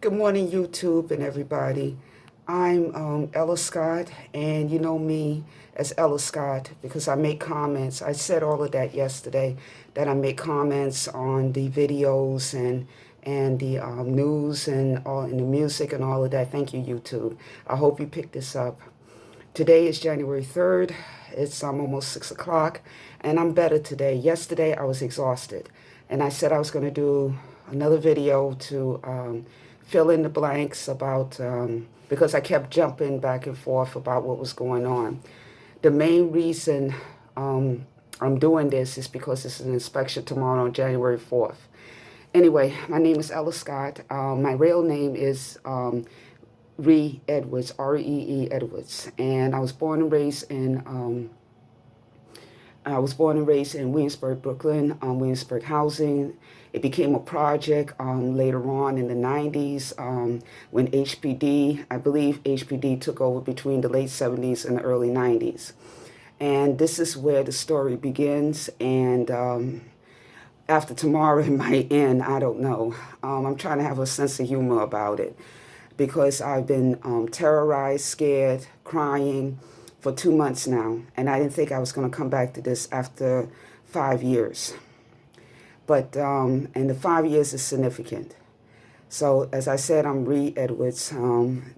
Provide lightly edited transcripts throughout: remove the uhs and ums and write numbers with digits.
Good morning, YouTube and everybody. I'm Ella Scott, and you know me as Ella Scott because I make comments. I said all of that yesterday, that I make comments on the videos and the news and the music and all of that. Thank you, YouTube. I hope you picked this up. Today is January 3rd. It's almost 6 o'clock, and I'm better today. Yesterday, I was exhausted, and I said I was going to do another video to fill in the blanks about, because I kept jumping back and forth about what was going on. The main reason I'm doing this is because it's an inspection tomorrow on January 4th. Anyway, my name is Ella Scott. My real name is Ree Edwards, R-E-E Edwards, and I was born and raised in Williamsburg, Brooklyn, Williamsburg housing. It became a project later on in the 90s when I believe HPD took over between the late 70s and the early 90s. And this is where the story begins, and after tomorrow it might end, I don't know. I'm trying to have a sense of humor about it because I've been terrorized, scared, crying for 2 months now, and I didn't think I was going to come back to this after 5 years. But, and the 5 years is significant. So, as I said, I'm Ree Edwards.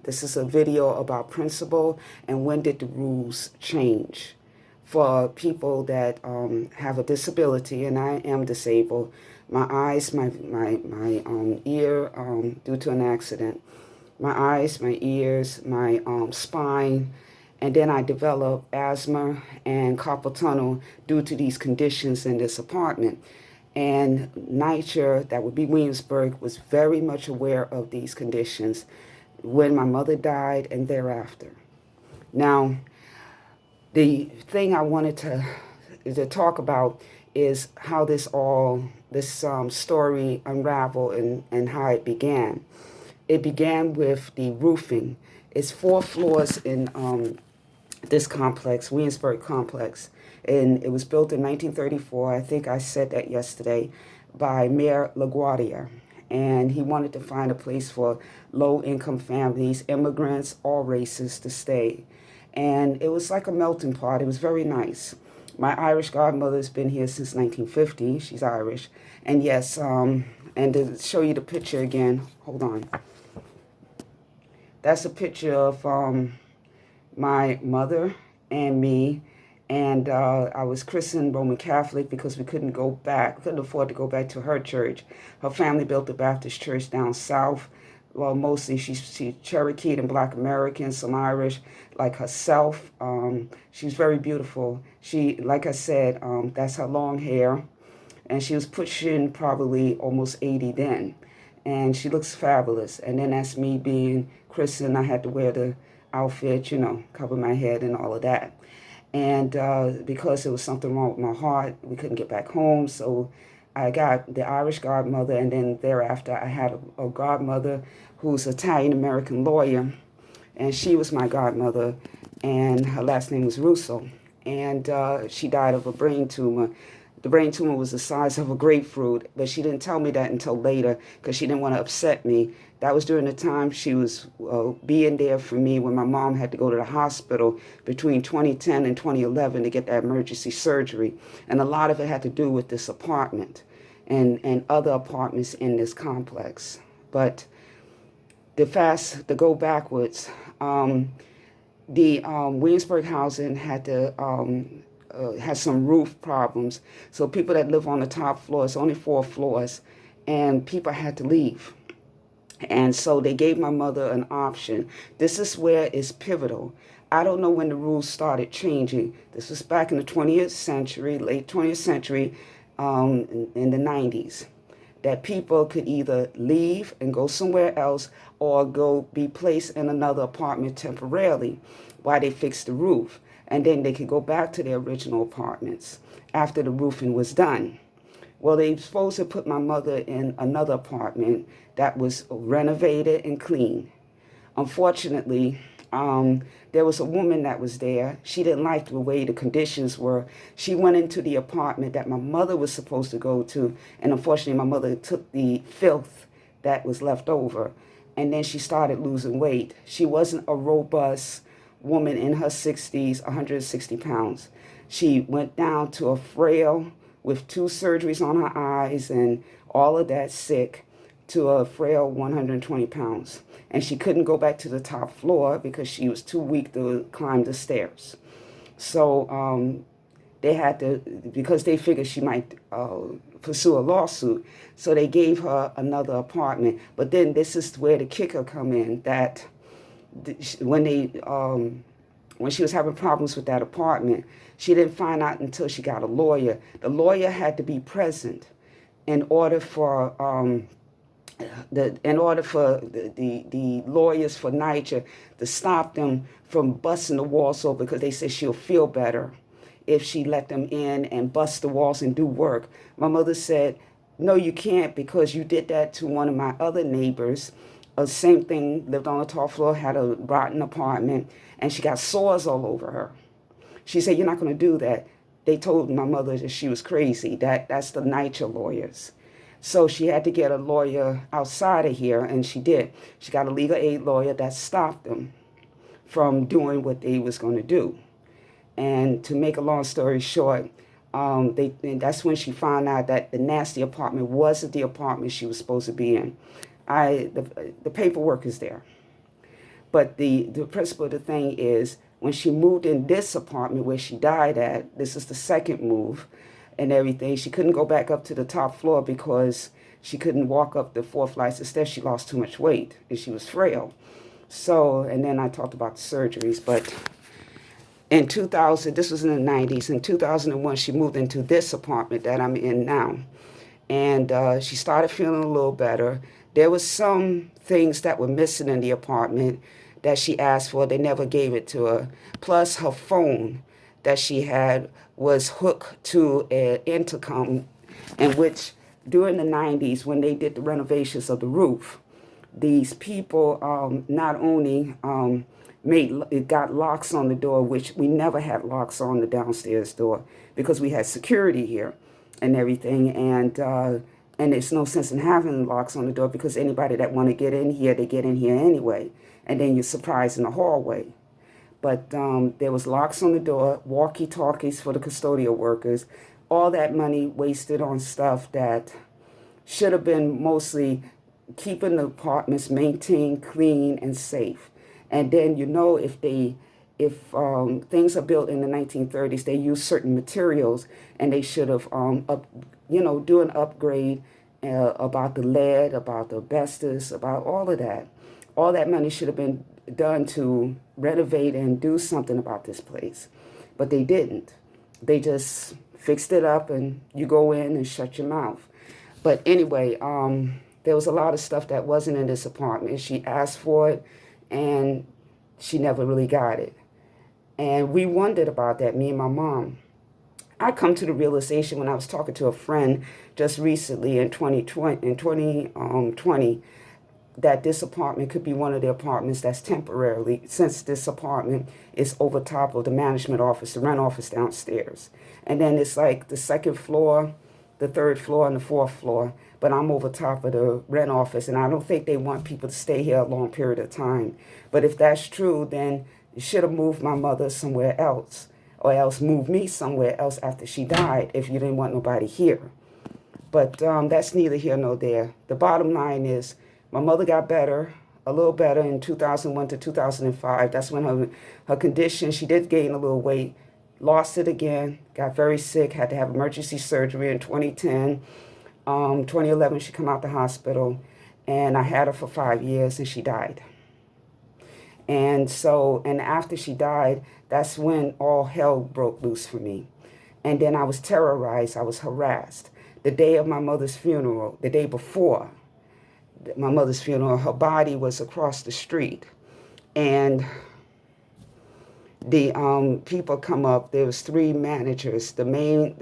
This is a video about principle and when did the rules change for people that have a disability, and I am disabled. My eyes, my ear, due to an accident. My eyes, my ears, my spine, and then I developed asthma and carpal tunnel due to these conditions in this apartment. And NYCHA, that would be Williamsburg, was very much aware of these conditions when my mother died and thereafter. Now, the thing I wanted to talk about is how this story unraveled and how it began. It began with the roofing. It's 4 floors in this complex, Williamsburg complex, and it was built in 1934. I think I said that yesterday, by Mayor LaGuardia, and he wanted to find a place for low-income families, immigrants, all races to stay, and it was like a melting pot. It was very nice. My Irish godmother's been here since 1950. She's Irish, and yes, and to show you the picture again, hold on. That's a picture of my mother and me, and I was christened Roman Catholic because we couldn't afford to go back to her church. Her family built a Baptist church down south. Well, mostly she's Cherokee and Black American, some Irish, like herself. She's very beautiful. She, like I said, that's her long hair, and she was pushing probably almost 80 then, and she looks fabulous. And then that's me being christened. I had to wear the outfit, cover my head and all of that. And because there was something wrong with my heart, we couldn't get back home. So I got the Irish godmother, and then thereafter I had a godmother who's an Italian-American lawyer, and she was my godmother, and her last name was Russo. And she died of a brain tumor. The brain tumor was the size of a grapefruit, but she didn't tell me that until later because she didn't want to upset me. That was during the time she was being there for me when my mom had to go to the hospital between 2010 and 2011 to get that emergency surgery. And a lot of it had to do with this apartment and other apartments in this complex. But to go backwards, the Williamsburg housing had some roof problems. So people that live on the top floor, it's only 4 floors, and people had to leave. And so they gave my mother an option. This is where it's pivotal. I don't know when the rules started changing. This was back in the 20th century, late 20th century, in the 90s, that people could either leave and go somewhere else or go be placed in another apartment temporarily while they fixed the roof. And then they could go back to their original apartments after the roofing was done. Well, they were supposed to put my mother in another apartment that was renovated and clean. Unfortunately, there was a woman that was there. She didn't like the way the conditions were. She went into the apartment that my mother was supposed to go to, and unfortunately, my mother took the filth that was left over and then she started losing weight. She wasn't a robust woman in her 60s, 160 pounds. She went down to a frail, with 2 surgeries on her eyes and all of that, sick, to a frail 120 pounds. And she couldn't go back to the top floor because she was too weak to climb the stairs. So they had to, because they figured she might pursue a lawsuit, so they gave her another apartment. But then this is where the kicker come in, that when she was having problems with that apartment, she didn't find out until she got a lawyer. The lawyer had to be present in order for the lawyers for NYCHA to stop them from busting the walls over, because they said she'll feel better if she let them in and bust the walls and do work. My mother said, no, you can't, because you did that to one of my other neighbors. Same thing, lived on the top floor, had a rotten apartment, and she got sores all over her. She said, you're not going to do that. They told my mother that she was crazy. That's the NYCHA lawyers. So she had to get a lawyer outside of here, and she did. She got a legal aid lawyer that stopped them from doing what they was going to do. And to make a long story short, that's when she found out that the nasty apartment wasn't the apartment she was supposed to be in. The paperwork is there. But the principle of the thing is, when she moved in this apartment where she died at, this is the second move and everything, she couldn't go back up to the top floor because she couldn't walk up the 4 flights of stairs. She lost too much weight and she was frail. So, and then I talked about the surgeries, but in 2000, this was in the 90s, in 2001, she moved into this apartment that I'm in now. And she started feeling a little better. There was some things that were missing in the apartment that she asked for. They never gave it to her. Plus, her phone that she had was hooked to an intercom, in which during the 90s, when they did the renovations of the roof, these people not only got locks on the door, which we never had locks on the downstairs door because we had security here and everything. And there's no sense in having locks on the door because anybody that want to get in here, they get in here anyway. And then you're surprised in the hallway. But there was locks on the door, walkie-talkies for the custodial workers, all that money wasted on stuff that should have been mostly keeping the apartments maintained, clean, and safe. And then, if things are built in the 1930s, they use certain materials, and they should have, do an upgrade about the lead, about the asbestos, about all of that. All that money should have been done to renovate and do something about this place. But they didn't. They just fixed it up, and you go in and shut your mouth. But anyway, there was a lot of stuff that wasn't in this apartment. She asked for it, and she never really got it. And we wondered about that, me and my mom. I come to the realization when I was talking to a friend just recently in 2020, that this apartment could be one of the apartments that's temporarily, since this apartment is over top of the management office, the rent office downstairs. And then it's like the second floor, the third floor, and the fourth floor. But I'm over top of the rent office, and I don't think they want people to stay here a long period of time. But if that's true, then you should have moved my mother somewhere else, or else moved me somewhere else after she died if you didn't want nobody here. But that's neither here nor there. The bottom line is my mother got better, a little better in 2001 to 2005. That's when her condition, she did gain a little weight, lost it again, got very sick, had to have emergency surgery in 2010. 2011, she come out the hospital, and I had her for 5 years, and she died. And after she died, that's when all hell broke loose for me. And then I was terrorized, I was harassed. The day of my mother's funeral, the day before my mother's funeral, her body was across the street. And the people come up. There was 3 managers, the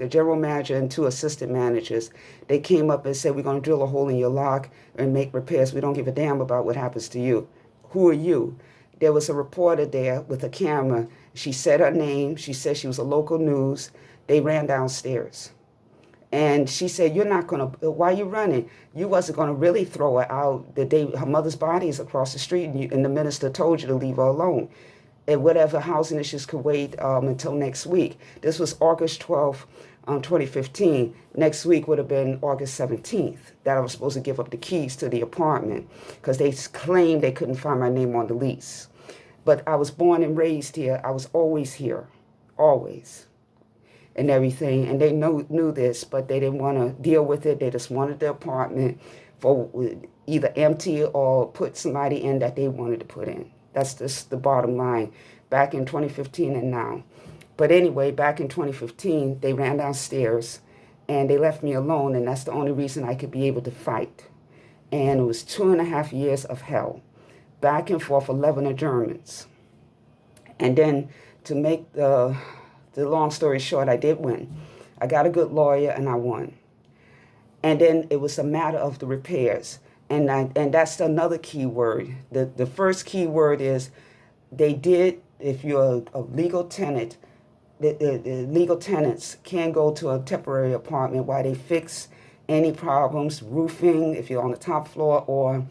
general manager and 2 assistant managers. They came up and said, we're going to drill a hole in your lock and make repairs. We don't give a damn about what happens to you. Who are you? There was a reporter there with a camera. She said her name. She said she was a local news. They ran downstairs. And she said, you're not going to, why are you running? You wasn't going to really throw her out the day her mother's body is across the street, and the minister told you to leave her alone. And whatever housing issues could wait until next week. This was August 12th, 2015. Next week would have been August 17th that I was supposed to give up the keys to the apartment because they claimed they couldn't find my name on the lease. But I was born and raised here. I was always here, always, and everything. And they knew this, but they didn't want to deal with it. They just wanted the apartment for either empty or put somebody in that they wanted to put in. That's just the bottom line, back in 2015 and now. But anyway, back in 2015, they ran downstairs and they left me alone, and that's the only reason I could be able to fight. And it was 2.5 years of hell, back and forth, 11 adjournments. And then to make the long story short, I did win. I got a good lawyer and I won. And then it was a matter of the repairs. And that's another key word. The first key word is they did, if you're a legal tenant, the legal tenants can go to a temporary apartment while they fix any problems, roofing, if you're on the top floor, or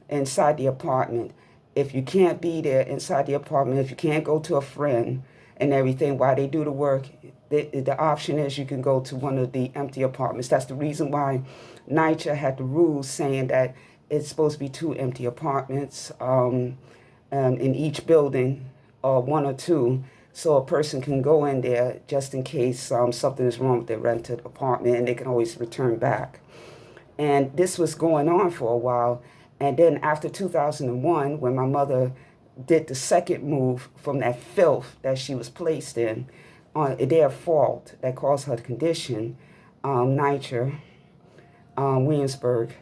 inside the apartment. If you can't be there inside the apartment, if you can't go to a friend and everything while they do the work, the option is you can go to one of the empty apartments. That's the reason why NYCHA had the rules saying that it's supposed to be 2 empty apartments in each building, or 1 or 2, so a person can go in there just in case something is wrong with their rented apartment, and they can always return back. And this was going on for a while. And then after 2001, when my mother did the second move from that filth that she was placed in, their fault that caused her condition, NYCHA, Williamsburg,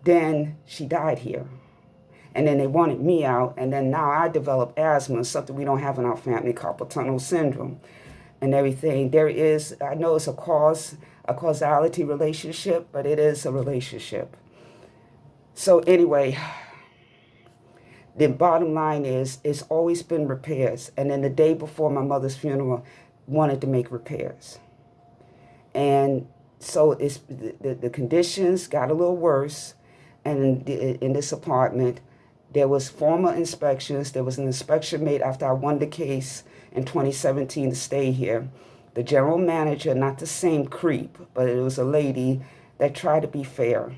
then she died here. And then they wanted me out, and then now I developed asthma, something we don't have in our family, carpal tunnel syndrome and everything. There is, I know it's a causality relationship, but it is a relationship. So anyway, the bottom line is it's always been repairs. And then the day before my mother's funeral, wanted to make repairs. And so it's the conditions got a little worse. And in this apartment, there was formal inspections. There was an inspection made after I won the case in 2017 to stay here. The general manager, not the same creep, but it was a lady that tried to be fair.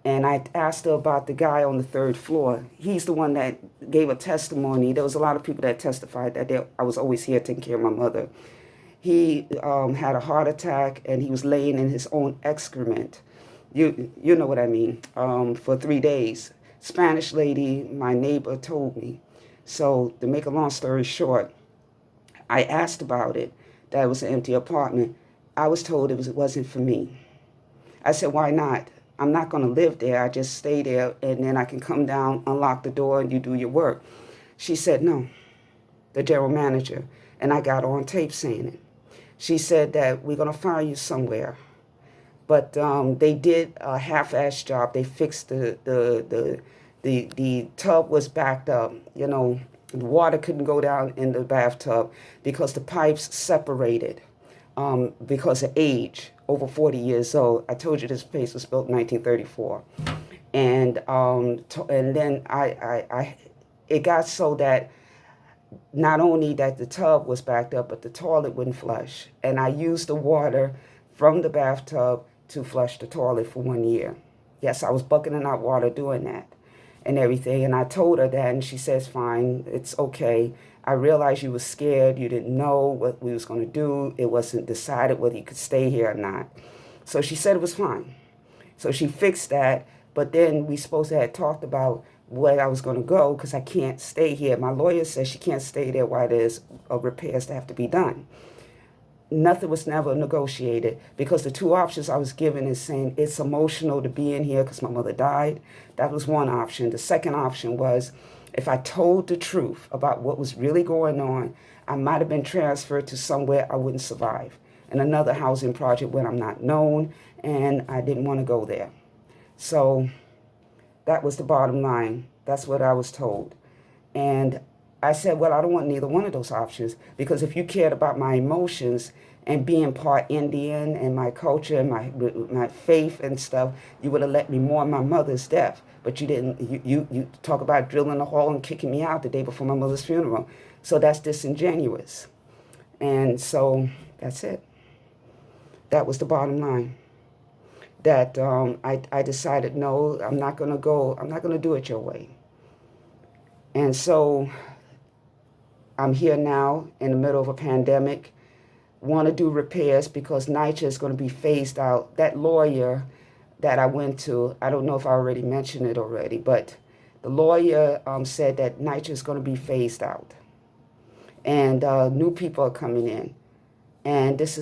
And I asked her about the guy on the 3rd floor. He's the one that gave a testimony. There was a lot of people that testified that I was always here taking care of my mother. He had a heart attack, and he was laying in his own excrement. You know what I mean, for 3 days. Spanish lady, my neighbor, told me. So to make a long story short, I asked about it, that it was an empty apartment. I was told it wasn't for me. I said, why not? I'm not going to live there. I just stay there, and then I can come down, unlock the door, and you do your work. She said, no, the general manager. And I got on tape saying it. She said that we're going to fire you somewhere. But they did a half-ass job. They fixed the tub was backed up. You know, the water couldn't go down in the bathtub because the pipes separated because of age, over 40 years old. I told you this place was built in 1934. And then it got so that not only that the tub was backed up, but the toilet wouldn't flush. And I used the water from the bathtub to flush the toilet for 1 year. Yes, I was bucketing out water doing that and everything. And I told her that, and she says, fine, it's okay. I realized you were scared. You didn't know what we was going to do. It wasn't decided whether you could stay here or not. So she said it was fine. So she fixed that. But then we supposed to have talked about where I was going to go because I can't stay here. My lawyer says she can't stay there while there's repairs that have to be done. Nothing was never negotiated because the 2 options I was given is saying it's emotional to be in here because my mother died. That was one option. The second option was if I told the truth about what was really going on, I might have been transferred to somewhere I wouldn't survive, and another housing project when I'm not known, and I didn't want to go there. So that was the bottom line. That's what I was told. And I said, well, I don't want neither one of those options because if you cared about my emotions, and being part Indian and my culture and my faith and stuff, you would have let me mourn my mother's death. But you didn't. You talk about drilling a hole and kicking me out the day before my mother's funeral. So that's disingenuous. And so that's it. That was the bottom line. That I decided, no, I'm not going to go. I'm not going to do it your way. And so I'm here now in the middle of a pandemic, want to do repairs because NYCHA is going to be phased out. That lawyer that I went to, I don't know if I already mentioned it already, but the lawyer said that NYCHA is going to be phased out. And new people are coming in. And this is